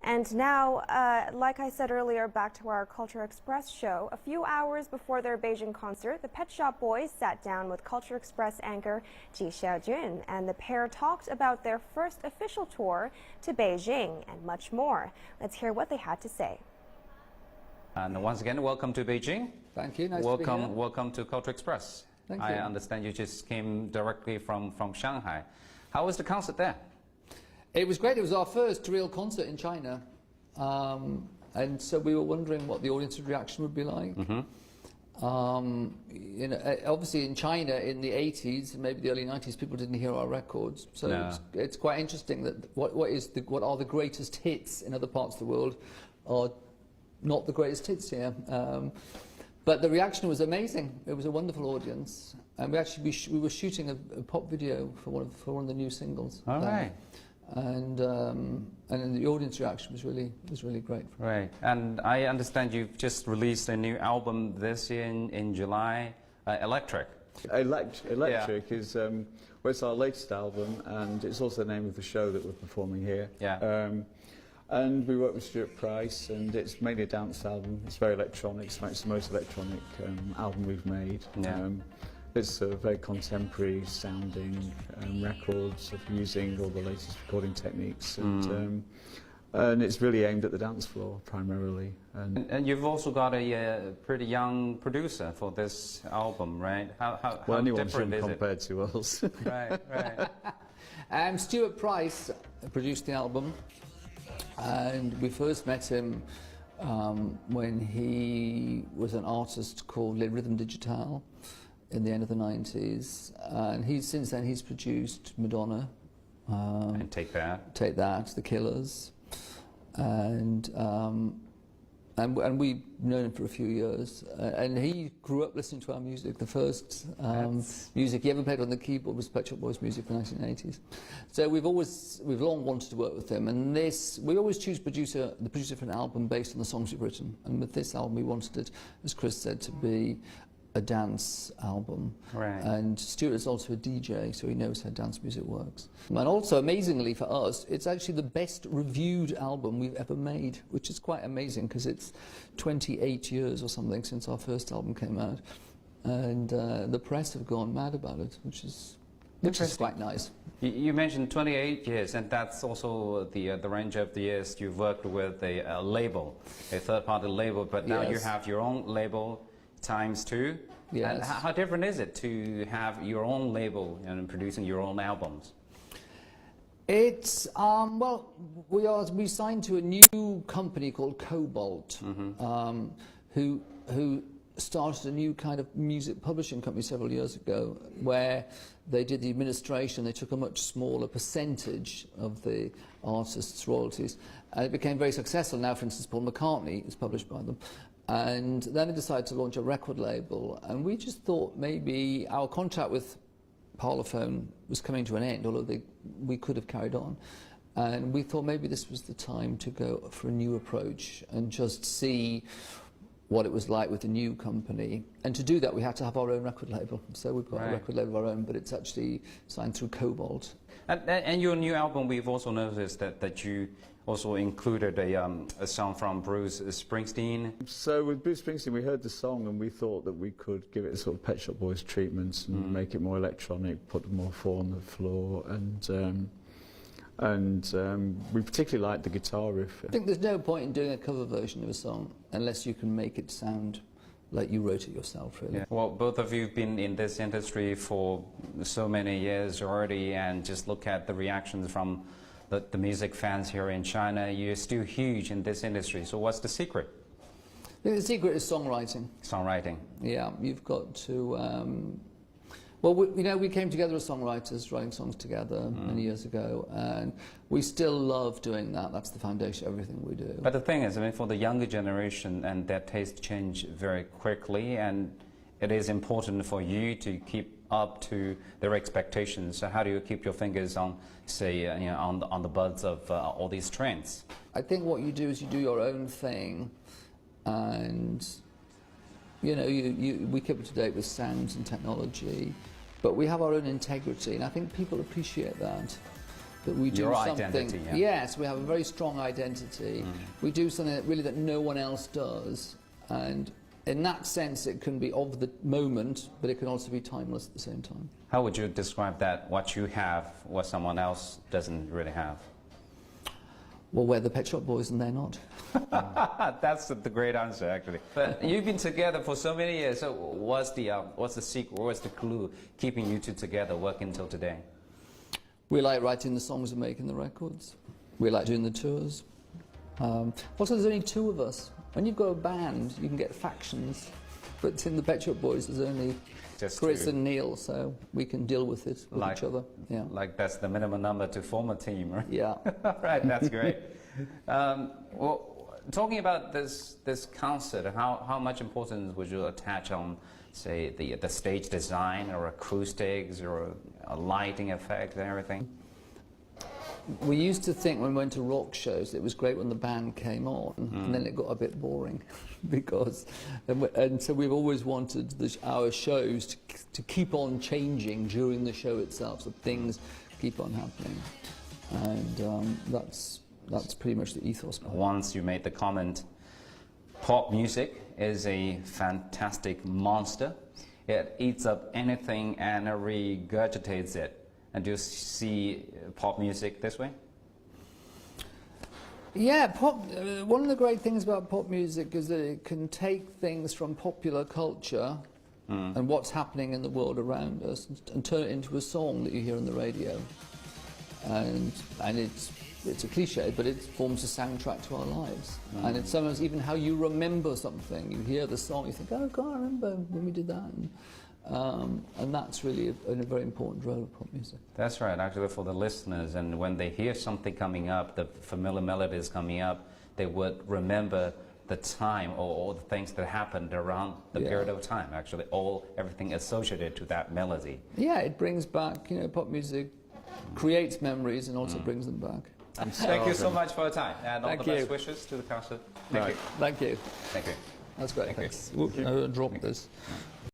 And now, like I said earlier, back to our Culture Express show. A few hours before their Beijing concert, the Pet Shop Boys sat down with Culture Express anchor Ji Xiaojun, and the pair talked about their first official tour to Beijing and much more. Let's hear what they had to say. And once again, welcome to Beijing. Thank you. Nice welcome, to be here. Welcome to Culture Express. Thank you. I understand you just came directly from Shanghai. How was the concert there? It was great. It was our first real concert in China. And so we were wondering what the audience reaction would be like. You know, obviously in China in the 80s and maybe the early 90s, people didn't hear our records. So No. it's quite interesting that what are the greatest hits in other parts of the world are not the greatest hits here. But the reaction was amazing. It was a wonderful audience, and we were shooting a pop video for one of the new singles. All right. And the audience reaction was really great. Right. And I understand you've just released a new album this year in July, Electric. Electric is well, it's our latest album, and it's also the name of the show that we're performing here. Yeah. And we worked with Stuart Price, and it's mainly a dance album. It's very electronic. It's the most electronic album we've made. Yeah. It's a very contemporary sounding records of using all the latest recording techniques, and it's really aimed at the dance floor primarily. And you've also got a pretty young producer for this album, right? How anyone's different young is compared to us. Right, right. Stuart Price produced the album, and we first met him when he was an artist called Le Rhythm Digital in the end of the 90s, and since then he's produced Madonna, And Take That, The Killers, and we've known him for a few years, and he grew up listening to our music. The first music he ever played on the keyboard was Pet Shop Boys music from the 1980s. So we've long wanted to work with him, and we always choose the producer for an album based on the songs we've written, and with this album we wanted it, as Chris said, to be a dance album. Right. And Stuart is also a DJ, so he knows how dance music works. And also, amazingly for us, it's actually the best reviewed album we've ever made, which is quite amazing because it's 28 years or something since our first album came out, and the press have gone mad about it, which is quite nice. You mentioned 28 years, and that's also the range of the years you've worked with a label, a third-party label, but now you have your own label times two. Yes. And how different is it to have your own label and producing your own albums? It's well, we signed to a new company called Cobalt, who started a new kind of music publishing company several years ago, where they did the administration. They took a much smaller percentage of the artist's royalties, and it became very successful. Now, for instance, Paul McCartney is published by them. And then they decided to launch a record label, and we just thought maybe our contract with Parlophone was coming to an end, although we could have carried on. And we thought maybe this was the time to go for a new approach and just see what it was like with the new company. And to do that, we had to have our own record label. So we've got a record label of our own, but it's actually signed through Cobalt. And your new album, we've also noticed that you also included a song from Bruce Springsteen. So with Bruce Springsteen, we heard the song and we thought that we could give it a sort of Pet Shop Boys treatment and make it more electronic, put more four on the floor, and we particularly liked the guitar riff. I think there's no point in doing a cover version of a song unless you can make it sound like you wrote it yourself, really. Yeah. Well, both of you have been in this industry for so many years already, and just look at the reactions from the music fans here in China. You're still huge in this industry, so what's the secret? I think the secret is songwriting. Songwriting. Yeah, you've got to... well, we came together as songwriters, writing songs together many years ago, and we still love doing that. That's the foundation of everything we do. But the thing is, I mean, for the younger generation, and their tastes change very quickly, and it is important for you to keep up to their expectations. So how do you keep your fingers on, say, on the buds of all these trends? I think what you do is you do your own thing, and we keep up to date with sounds and technology, but we have our own integrity, and I think people appreciate that. that we do Your something. identity, yeah. Yes, we have a very strong identity. We do something that really that no one else does, and in that sense, it can be of the moment, but it can also be timeless at the same time. How would you describe that? What you have, what someone else doesn't really have? Well, we're the Pet Shop Boys, and they're not. That's the great answer, actually. But you've been together for so many years. So what's the secret? What's the clue keeping you two together, working till today? We like writing the songs and making the records. We like doing the tours. Also, there's only two of us. When you've got a band, you can get factions. But in the Pet Shop Boys, there's only Just Chris two. and Neil, so we can deal with it with each other. Yeah. Like that's the minimum number to form a team, right? Yeah. Right, that's great. Well, talking about this concert, how much importance would you attach on, say, the stage design or acoustics or a lighting effect and everything? We used to think when we went to rock shows it was great when the band came on, and then it got a bit boring because, and so we've always wanted our shows to keep on changing during the show itself, so things keep on happening, and that's pretty much the ethos behind it. Once you made the comment, pop music is a fantastic monster. It eats up anything and regurgitates it. And do you see pop music this way? Yeah, one of the great things about pop music is that it can take things from popular culture and what's happening in the world around us and turn it into a song that you hear on the radio. And it's a cliche, but it forms a soundtrack to our lives. And it's sometimes even how you remember something. You hear the song, you think, oh God, I remember when we did that. And that's really a very important role of pop music. That's right, actually, for the listeners. And when they hear something coming up, the familiar melodies coming up, they would remember the time or all the things that happened around the period of time, actually, everything associated to that melody. Yeah, it brings back, pop music creates memories and also brings them back. Thank you so much for your time, and all Thank the best you. wishes to the concert. Thank you. Thank you. Thank you. That's great. Thank you. Thanks. I'll drop this.